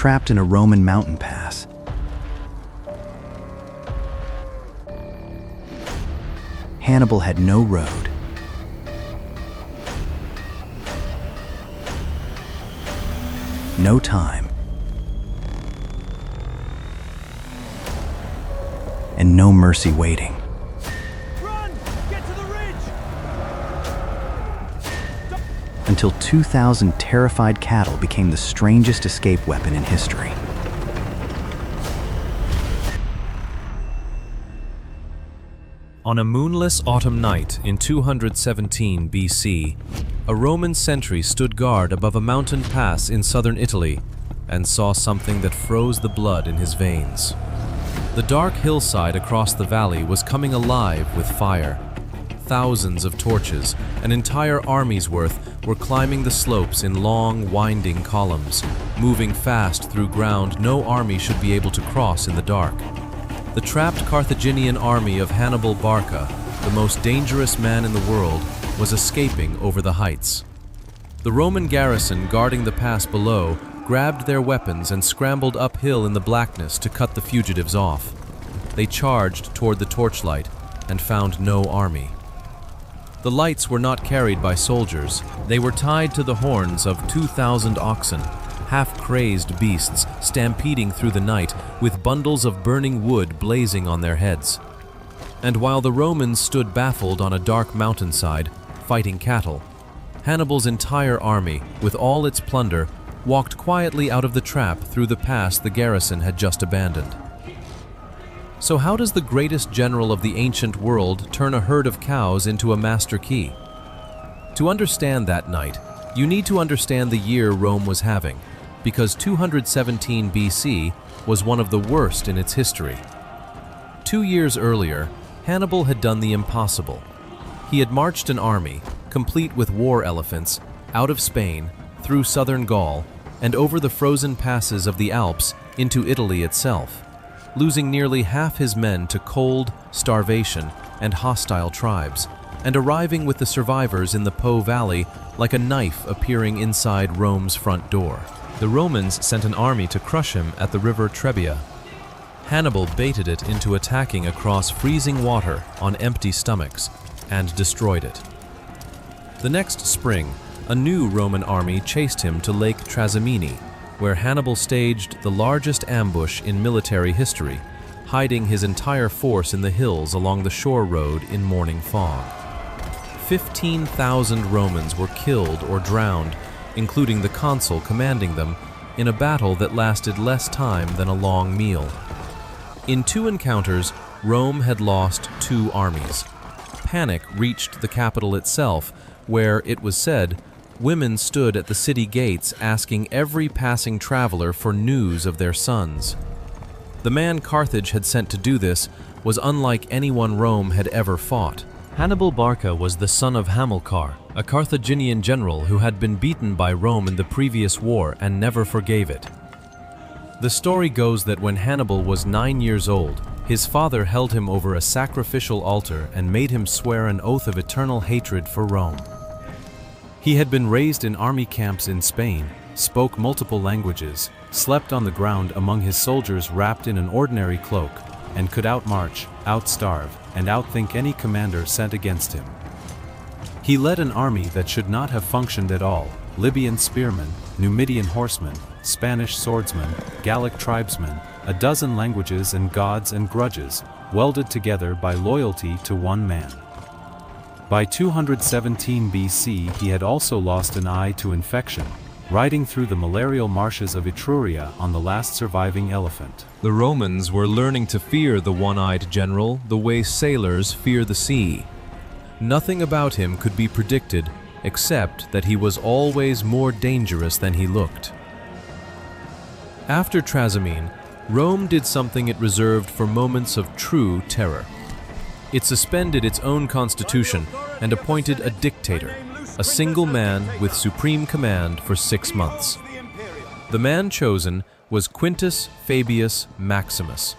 trapped in a Roman mountain pass. Hannibal had no road. No time. And no mercy waiting. Run! Get to the ridge! Until 2,000 terrified cattle became the strangest escape weapon in history. On a moonless autumn night in 217 BC, a Roman sentry stood guard above a mountain pass in southern Italy and saw something that froze the blood in his veins. The dark hillside across the valley was coming alive with fire. Thousands of torches, an entire army's worth, were climbing the slopes in long, winding columns, moving fast through ground no army should be able to cross in the dark. The trapped Carthaginian army of Hannibal Barca, the most dangerous man in the world, was escaping over the heights. The Roman garrison guarding the pass below grabbed their weapons and scrambled uphill in the blackness to cut the fugitives off. They charged toward the torchlight and found no army. The lights were not carried by soldiers. They were tied to the horns of 2,000 oxen, half-crazed beasts stampeding through the night with bundles of burning wood blazing on their heads. And while the Romans stood baffled on a dark mountainside, fighting cattle, Hannibal's entire army, with all its plunder, walked quietly out of the trap through the pass the garrison had just abandoned. So how does the greatest general of the ancient world turn a herd of cows into a master key? To understand that night, you need to understand the year Rome was having, because 217 BC was one of the worst in its history. 2 years earlier, Hannibal had done the impossible. He had marched an army, complete with war elephants, out of Spain, through southern Gaul, and over the frozen passes of the Alps into Italy itself, losing nearly half his men to cold, starvation, and hostile tribes, and arriving with the survivors in the Po Valley like a knife appearing inside Rome's front door. The Romans sent an army to crush him at the river Trebia. Hannibal baited it into attacking across freezing water on empty stomachs and destroyed it. The next spring, a new Roman army chased him to Lake Trasimene, where Hannibal staged the largest ambush in military history, hiding his entire force in the hills along the shore road in morning fog. 15,000 Romans were killed or drowned, including the consul commanding them, in a battle that lasted less time than a long meal. In 2 encounters, Rome had lost 2 armies. Panic reached the capital itself, where, it was said, women stood at the city gates asking every passing traveler for news of their sons. The man Carthage had sent to do this was unlike anyone Rome had ever fought. Hannibal Barca was the son of Hamilcar, a Carthaginian general who had been beaten by Rome in the previous war and never forgave it. The story goes that when Hannibal was 9 years old, his father held him over a sacrificial altar and made him swear an oath of eternal hatred for Rome. He had been raised in army camps in Spain, spoke multiple languages, slept on the ground among his soldiers wrapped in an ordinary cloak, and could outmarch, outstarve, and outthink any commander sent against him. He led an army that should not have functioned at all: Libyan spearmen, Numidian horsemen, Spanish swordsmen, Gallic tribesmen, a dozen languages and gods and grudges, welded together by loyalty to one man. By 217 BC, he had also lost an eye to infection, riding through the malarial marshes of Etruria on the last surviving elephant. The Romans were learning to fear the one-eyed general the way sailors fear the sea. Nothing about him could be predicted, except that he was always more dangerous than he looked. After Trasimene, Rome did something it reserved for moments of true terror. It suspended its own constitution and appointed a dictator, a single man with supreme command for 6 months. The man chosen was Quintus Fabius Maximus,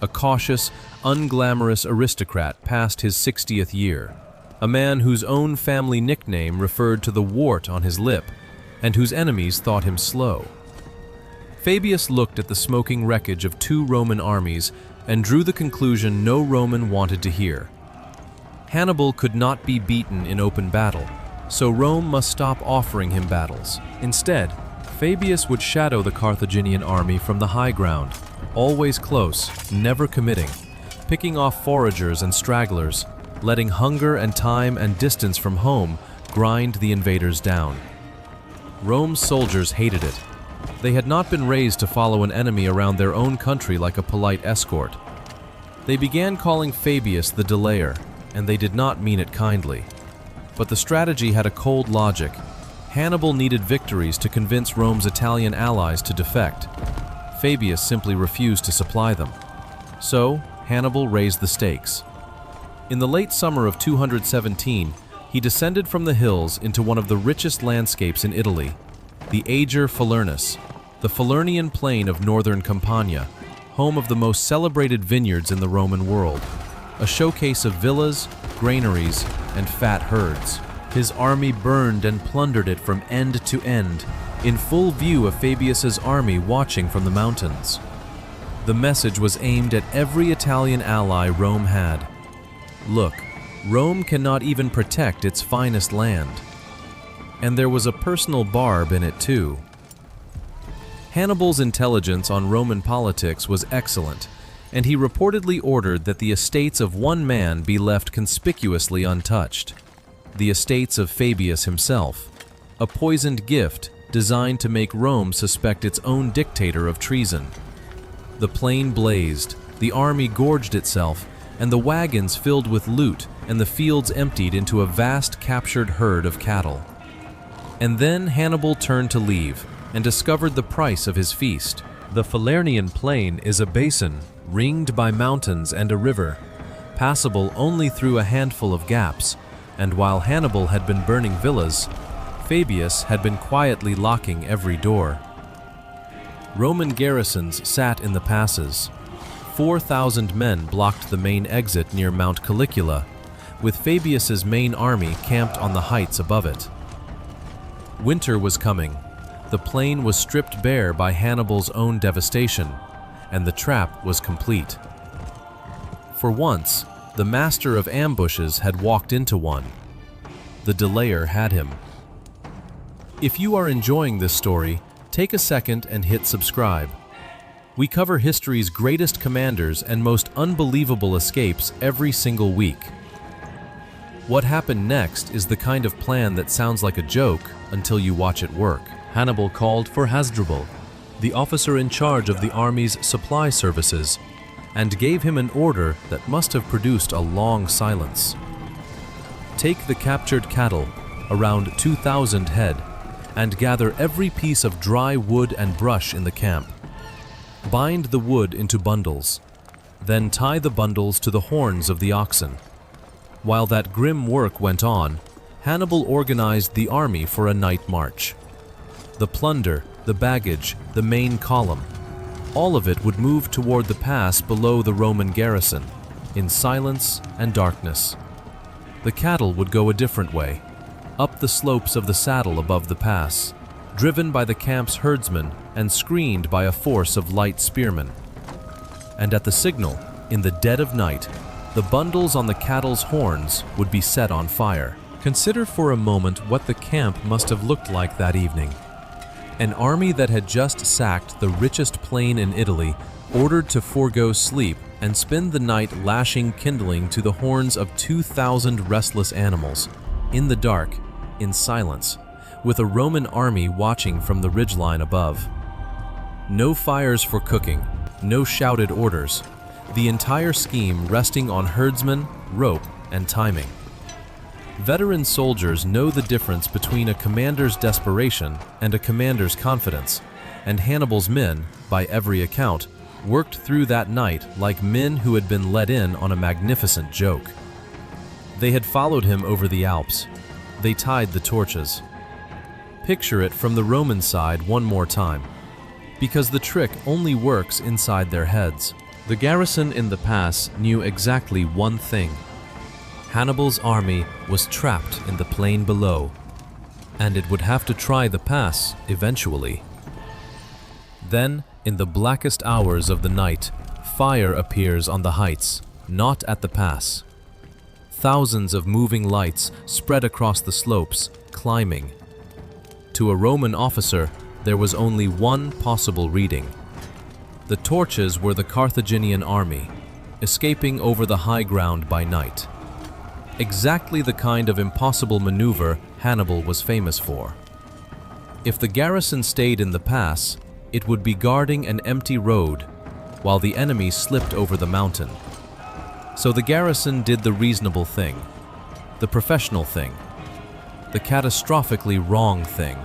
a cautious, unglamorous aristocrat past his 60th year, a man whose own family nickname referred to the wart on his lip, and whose enemies thought him slow. Fabius looked at the smoking wreckage of 2 Roman armies and drew the conclusion no Roman wanted to hear. Hannibal could not be beaten in open battle, so Rome must stop offering him battles. Instead, Fabius would shadow the Carthaginian army from the high ground, always close, never committing, picking off foragers and stragglers, letting hunger and time and distance from home grind the invaders down. Rome's soldiers hated it. They had not been raised to follow an enemy around their own country like a polite escort. They began calling Fabius the delayer, and they did not mean it kindly. But the strategy had a cold logic. Hannibal needed victories to convince Rome's Italian allies to defect. Fabius simply refused to supply them. So, Hannibal raised the stakes. In the late summer of 217, he descended from the hills into one of the richest landscapes in Italy, the Ager Falernus, the Falernian plain of northern Campania, home of the most celebrated vineyards in the Roman world, a showcase of villas, granaries, and fat herds. His army burned and plundered it from end to end, in full view of Fabius's army watching from the mountains. The message was aimed at every Italian ally Rome had. Look, Rome cannot even protect its finest land. And there was a personal barb in it too. Hannibal's intelligence on Roman politics was excellent, and he reportedly ordered that the estates of one man be left conspicuously untouched. The estates of Fabius himself, a poisoned gift designed to make Rome suspect its own dictator of treason. The plain blazed, the army gorged itself, and the wagons filled with loot, and the fields emptied into a vast captured herd of cattle. And then Hannibal turned to leave, and discovered the price of his feast. The Falernian plain is a basin, ringed by mountains and a river, passable only through a handful of gaps, and while Hannibal had been burning villas, Fabius had been quietly locking every door. Roman garrisons sat in the passes. 4,000 men blocked the main exit near Mount Caligula, with Fabius's main army camped on the heights above it. Winter was coming. The plain was stripped bare by Hannibal's own devastation, and the trap was complete. For once, the master of ambushes had walked into one. The delayer had him. If you are enjoying this story, take a second and hit subscribe. We cover history's greatest commanders and most unbelievable escapes every single week. What happened next is the kind of plan that sounds like a joke until you watch it work. Hannibal called for Hasdrubal, the officer in charge of the army's supply services, and gave him an order that must have produced a long silence. Take the captured cattle, around 2,000 head, and gather every piece of dry wood and brush in the camp. Bind the wood into bundles, then tie the bundles to the horns of the oxen. While that grim work went on, Hannibal organized the army for a night march. The plunder, the baggage, the main column, all of it would move toward the pass below the Roman garrison, in silence and darkness. The cattle would go a different way, up the slopes of the saddle above the pass, driven by the camp's herdsmen and screened by a force of light spearmen. And at the signal, in the dead of night, the bundles on the cattle's horns would be set on fire. Consider for a moment what the camp must have looked like that evening. An army that had just sacked the richest plain in Italy, ordered to forego sleep and spend the night lashing kindling to the horns of 2,000 restless animals, in the dark, in silence, with a Roman army watching from the ridgeline above. No fires for cooking, no shouted orders, the entire scheme resting on herdsmen, rope, and timing. Veteran soldiers know the difference between a commander's desperation and a commander's confidence, and Hannibal's men, by every account, worked through that night like men who had been let in on a magnificent joke. They had followed him over the Alps. They tied the torches. Picture it from the Roman side one more time, because the trick only works inside their heads. The garrison in the pass knew exactly one thing. Hannibal's army was trapped in the plain below, and it would have to try the pass eventually. Then, in the blackest hours of the night, fire appears on the heights, not at the pass. Thousands of moving lights spread across the slopes, climbing. To a Roman officer, there was only one possible reading. The torches were the Carthaginian army, escaping over the high ground by night. Exactly the kind of impossible maneuver Hannibal was famous for. If the garrison stayed in the pass, it would be guarding an empty road, while the enemy slipped over the mountain. So the garrison did the reasonable thing, the professional thing, the catastrophically wrong thing.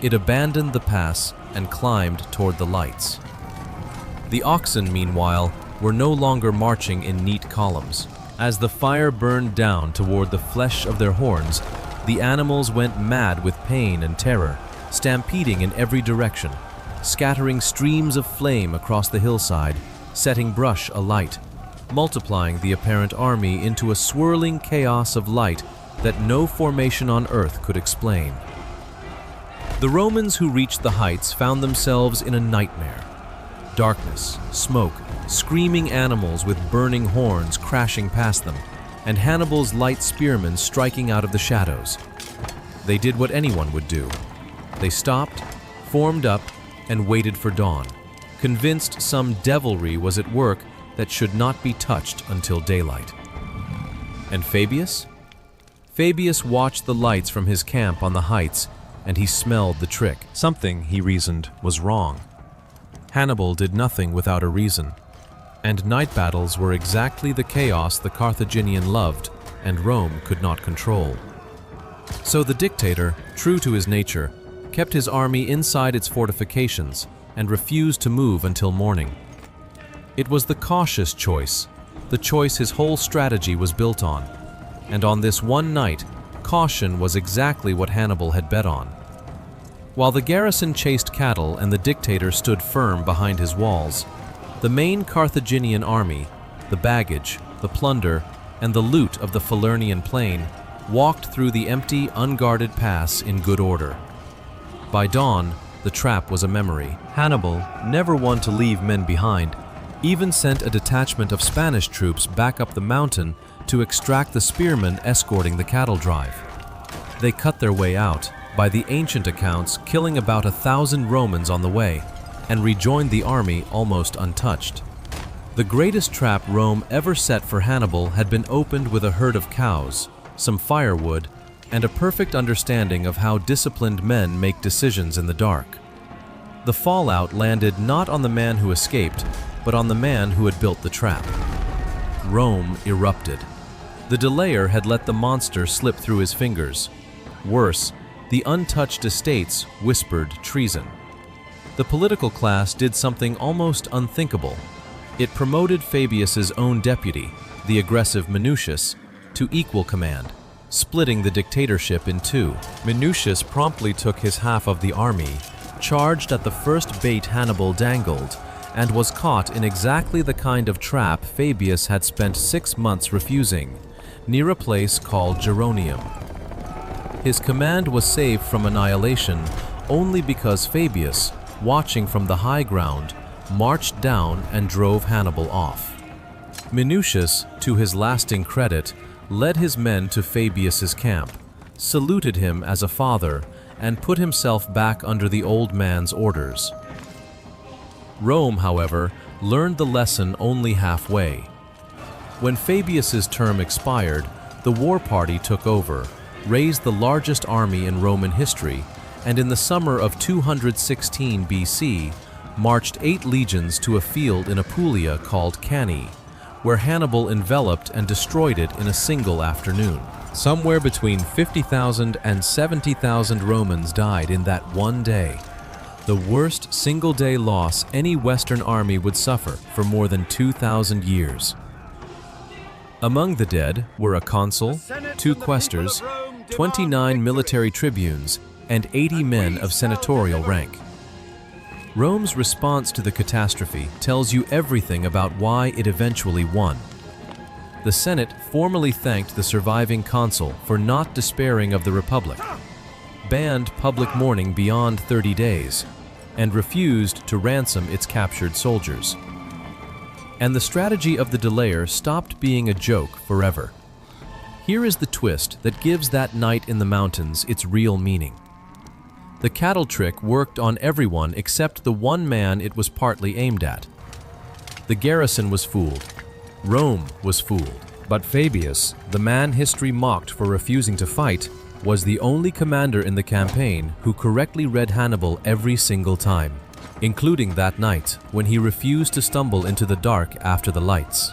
It abandoned the pass and climbed toward the lights. The oxen, meanwhile, were no longer marching in neat columns. As the fire burned down toward the flesh of their horns, the animals went mad with pain and terror, stampeding in every direction, scattering streams of flame across the hillside, setting brush alight, multiplying the apparent army into a swirling chaos of light that no formation on earth could explain. The Romans who reached the heights found themselves in a nightmare. Darkness, smoke, screaming animals with burning horns crashing past them, and Hannibal's light spearmen striking out of the shadows. They did what anyone would do. They stopped, formed up, and waited for dawn, convinced some devilry was at work that should not be touched until daylight. And Fabius? Fabius watched the lights from his camp on the heights, and he smelled the trick. Something, he reasoned, was wrong. Hannibal did nothing without a reason, and night battles were exactly the chaos the Carthaginian loved and Rome could not control. So the dictator, true to his nature, kept his army inside its fortifications and refused to move until morning. It was the cautious choice, the choice his whole strategy was built on, and on this one night, caution was exactly what Hannibal had bet on. While the garrison chased cattle and the dictator stood firm behind his walls, the main Carthaginian army, the baggage, the plunder, and the loot of the Falernian plain walked through the empty, unguarded pass in good order. By dawn, the trap was a memory. Hannibal, never one to leave men behind, even sent a detachment of Spanish troops back up the mountain to extract the spearmen escorting the cattle drive. They cut their way out, by the ancient accounts killing about 1,000 Romans on the way, and rejoined the army almost untouched. The greatest trap Rome ever set for Hannibal had been opened with a herd of cows, some firewood, and a perfect understanding of how disciplined men make decisions in the dark. The fallout landed not on the man who escaped, but on the man who had built the trap. Rome erupted. The delayer had let the monster slip through his fingers. Worse, the untouched estates whispered treason. The political class did something almost unthinkable. It promoted Fabius's own deputy, the aggressive Minucius, to equal command, splitting the dictatorship in two. Minucius promptly took his half of the army, charged at the first bait Hannibal dangled, and was caught in exactly the kind of trap Fabius had spent 6 months refusing, near a place called Geronium. His command was saved from annihilation only because Fabius, watching from the high ground, marched down and drove Hannibal off. Minucius, to his lasting credit, led his men to Fabius's camp, saluted him as a father, and put himself back under the old man's orders. Rome, however, learned the lesson only halfway. When Fabius's term expired, the war party took over, raised the largest army in Roman history, and in the summer of 216 BC, marched 8 legions to a field in Apulia called Cannae, where Hannibal enveloped and destroyed it in a single afternoon. Somewhere between 50,000 and 70,000 Romans died in that one day, the worst single-day loss any Western army would suffer for more than 2,000 years. Among the dead were a consul, 2 quaestors, 29 military tribunes, and 80 men of senatorial rank. Rome's response to the catastrophe tells you everything about why it eventually won. The Senate formally thanked the surviving consul for not despairing of the Republic, banned public mourning beyond 30 days, and refused to ransom its captured soldiers. And the strategy of the delayer stopped being a joke forever. Here is the twist that gives that night in the mountains its real meaning. The cattle trick worked on everyone except the one man it was partly aimed at. The garrison was fooled. Rome was fooled. But Fabius, the man history mocked for refusing to fight, was the only commander in the campaign who correctly read Hannibal every single time, including that night when he refused to stumble into the dark after the lights.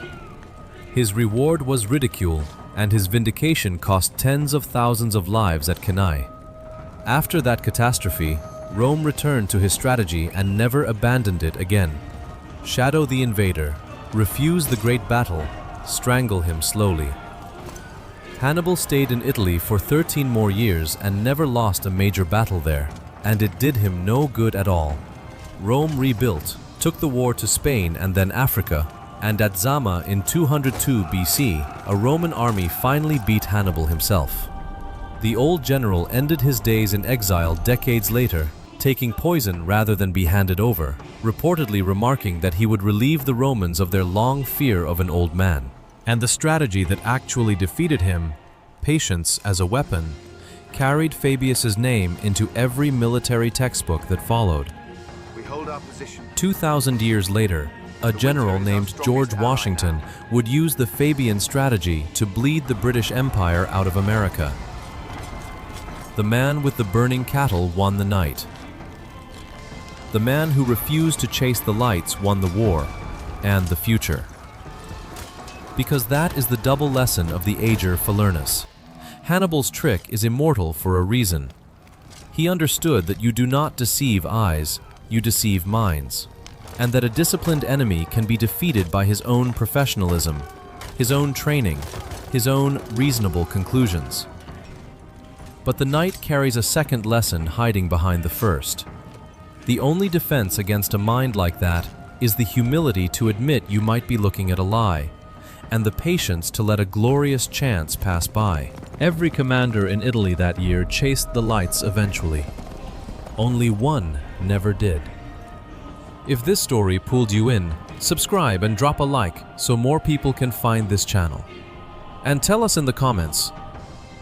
His reward was ridicule, and his vindication cost tens of thousands of lives at Cannae. After that catastrophe, Rome returned to his strategy and never abandoned it again. Shadow the invader, refuse the great battle, strangle him slowly. Hannibal stayed in Italy for 13 more years and never lost a major battle there, and it did him no good at all. Rome rebuilt, took the war to Spain and then Africa, and at Zama in 202 BC, a Roman army finally beat Hannibal himself. The old general ended his days in exile decades later, taking poison rather than be handed over, reportedly remarking that he would relieve the Romans of their long fear of an old man. And the strategy that actually defeated him, patience as a weapon, carried Fabius's name into every military textbook that followed. We hold our position. 2,000 years later, a general named George Washington would use the Fabian strategy to bleed the British Empire out of America. The man with the burning cattle won the night. The man who refused to chase the lights won the war and the future. Because that is the double lesson of the ager Falernus. Hannibal's trick is immortal for a reason. He understood that you do not deceive eyes, you deceive minds, and that a disciplined enemy can be defeated by his own professionalism, his own training, his own reasonable conclusions. But the night carries a second lesson hiding behind the first. The only defense against a mind like that is the humility to admit you might be looking at a lie, and the patience to let a glorious chance pass by. Every commander in Italy that year chased the lights eventually. Only one never did. If this story pulled you in, subscribe and drop a like so more people can find this channel. And tell us in the comments,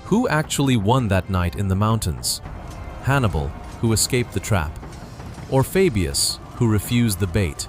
who actually won that night in the mountains? Hannibal, who escaped the trap, or Fabius, who refused the bait?